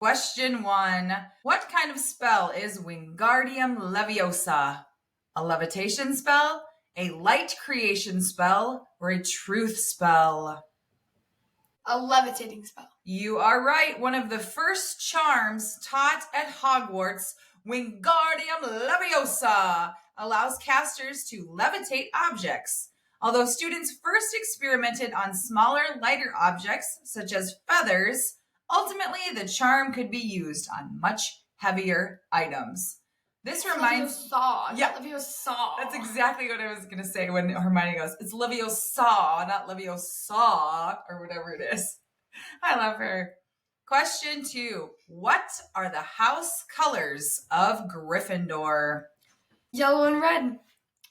Question 1. What kind of spell is Wingardium Leviosa? A levitation spell, a light creation spell, or a truth spell? A levitating spell. You are right. One of the first charms taught at Hogwarts, Wingardium Leviosa, allows casters to levitate objects. Although students first experimented on smaller, lighter objects, such as feathers, ultimately the charm could be used on much heavier items. This reminds... Leviosa. Yeah. Leviosa. That's exactly what I was going to say when Hermione goes, it's Leviosa, not Leviosa, or whatever it is. I love her. Question 2. What are the house colors of Gryffindor? Yellow and red.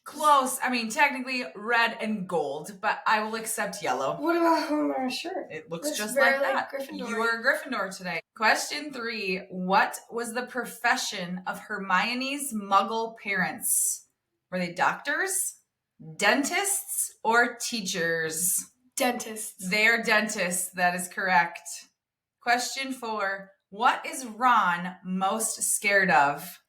Close. I mean, technically red and gold, but I will accept yellow. What about her shirt? It looks just like that. Gryffindor. You are a Gryffindor today. Question 3. What was the profession of Hermione's Muggle parents? Were they doctors, dentists, or teachers? Dentists. They are dentists. That is correct. Question 4. What is Ron most scared of?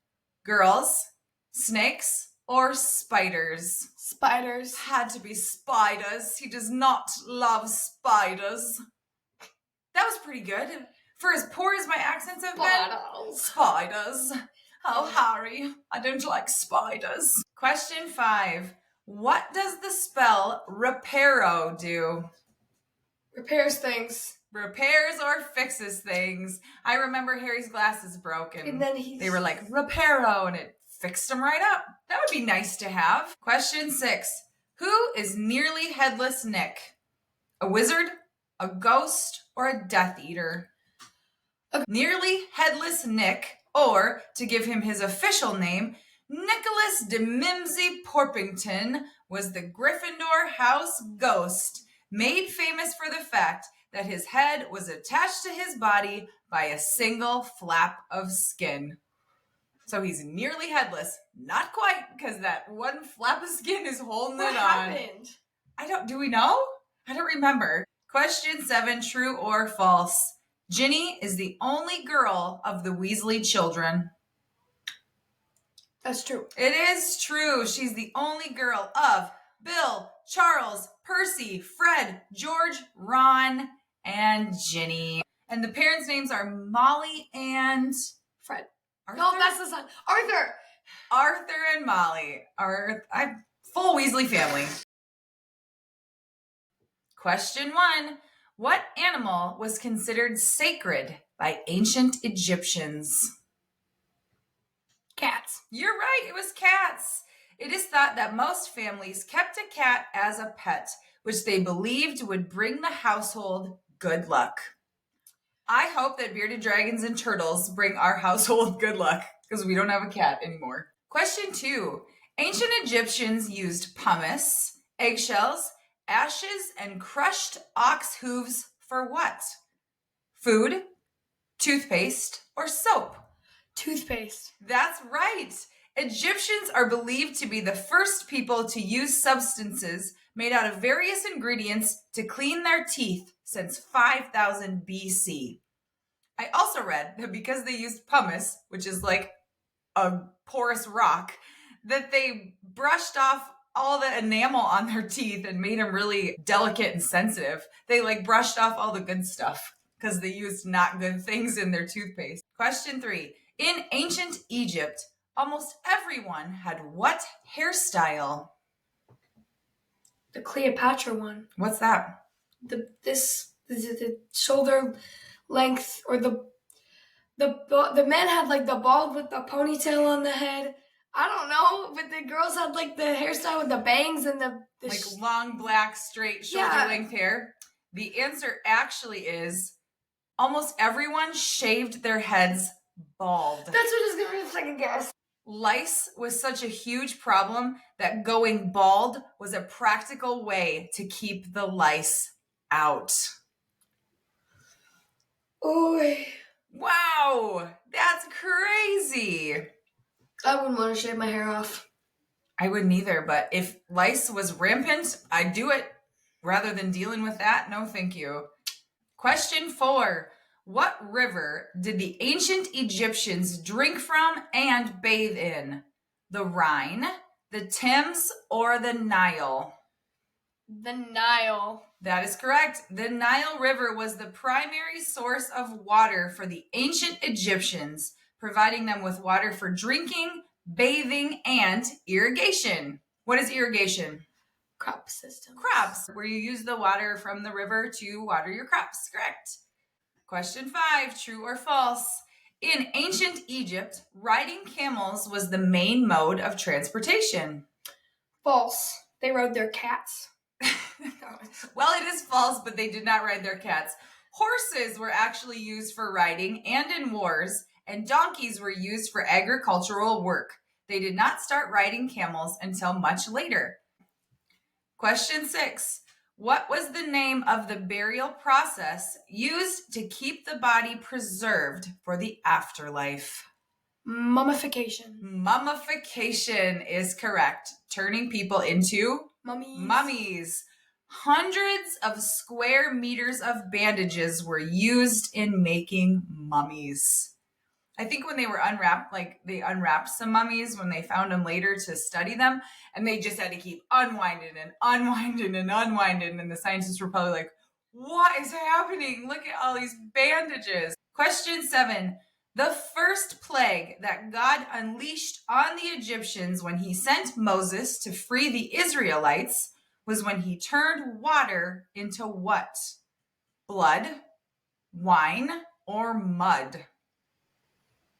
Girls, snakes, or spiders? Spiders. Had to be spiders. He does not love spiders. That was pretty good. For as poor as my accents have been. Spiders. Oh, Harry, I don't like spiders. Question 5. What does the spell Reparo do? Repairs things. Repairs or fixes things. I remember Harry's glasses broke and then they were like, Reparo, and it fixed them right up. That would be nice to have. Question 6. Who is nearly headless Nick? A wizard, a ghost, or a Death Eater? Nearly headless Nick, or to give him his official name, Nicholas de Mimsy Porpington, was the Gryffindor house ghost, made famous for the fact that his head was attached to his body by a single flap of skin. So he's nearly headless. Not quite, because that one flap of skin is holding it on. What happened? Do we know? I don't remember. Question 7, true or false? Ginny is the only girl of the Weasley children. That's true. It is true. She's the only girl of Bill, Charles, Percy, Fred, George, Ron, and Ginny. And the parents' names are Molly and... Fred. Arthur? No, that's the son. Arthur! Arthur and Molly are a full Weasley family. Question 1. What animal was considered sacred by ancient Egyptians? Cats. You're right, it was cats. It is thought that most families kept a cat as a pet, which they believed would bring the household good luck. I hope that bearded dragons and turtles bring our household good luck, because we don't have a cat anymore. Question 2. Ancient Egyptians used pumice, eggshells, ashes, and crushed ox hooves for what? Food, toothpaste, or soap? Toothpaste. That's right. Egyptians are believed to be the first people to use substances made out of various ingredients to clean their teeth since 5000 BC. I also read that because they used pumice, which is like a porous rock, that they brushed off all the enamel on their teeth and made them really delicate and sensitive. They brushed off all the good stuff because they used not good things in their toothpaste. Question 3. In ancient Egypt, almost everyone had what hairstyle? The Cleopatra one. What's that? The shoulder length, or the men had the bald with the ponytail on the head. I don't know, but the girls had the hairstyle with the bangs and the long black straight shoulder length hair. The answer actually is almost everyone shaved their heads bald. That's what I was going to second guess. Lice was such a huge problem that going bald was a practical way to keep the lice out. Oh, wow, that's crazy. I wouldn't want to shave my hair off. I wouldn't either, but if lice was rampant, I'd do it. Rather than dealing with that, no thank you. Question 4. What river did the ancient Egyptians drink from and bathe in? The Rhine, the Thames, or the Nile? The Nile. That is correct. The Nile River was the primary source of water for the ancient Egyptians, providing them with water for drinking, bathing, and irrigation. What is irrigation? Crop system. Crops, where you use the water from the river to water your crops. Correct. Question 5, true or false? In ancient Egypt, riding camels was the main mode of transportation. False. They rode their cats. Well, it is false, but they did not ride their cats. Horses were actually used for riding and in wars, and donkeys were used for agricultural work. They did not start riding camels until much later. Question 6. What was the name of the burial process used to keep the body preserved for the afterlife? Mummification. Mummification is correct. Turning people into mummies. Hundreds of square meters of bandages were used in making mummies. I think when they were unwrapped, like they unwrapped some mummies when they found them later to study them, and they just had to keep unwinding and unwinding and unwinding. And the scientists were probably like, what is happening? Look at all these bandages. Question 7. The first plague that God unleashed on the Egyptians when he sent Moses to free the Israelites was when he turned water into what? Blood, wine, or mud?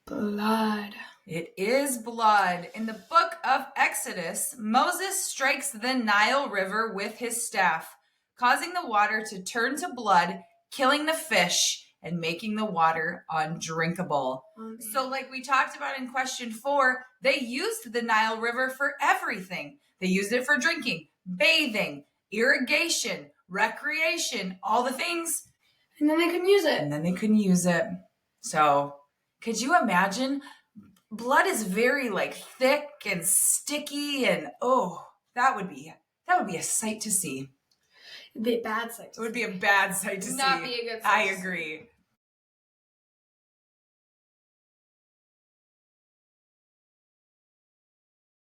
Blood. It is blood. In the book of Exodus, Moses strikes the Nile River with his staff, causing the water to turn to blood, killing the fish, and making the water undrinkable. So like we talked about in question 4, they used the Nile River for everything. They used it for drinking, bathing, irrigation, recreation, all the things. And then they couldn't use it. So could you imagine? Blood is very like thick and sticky, and that would be a sight to see. It'd be a bad sight. It would be a bad sight to see. Not be a good sight. I agree.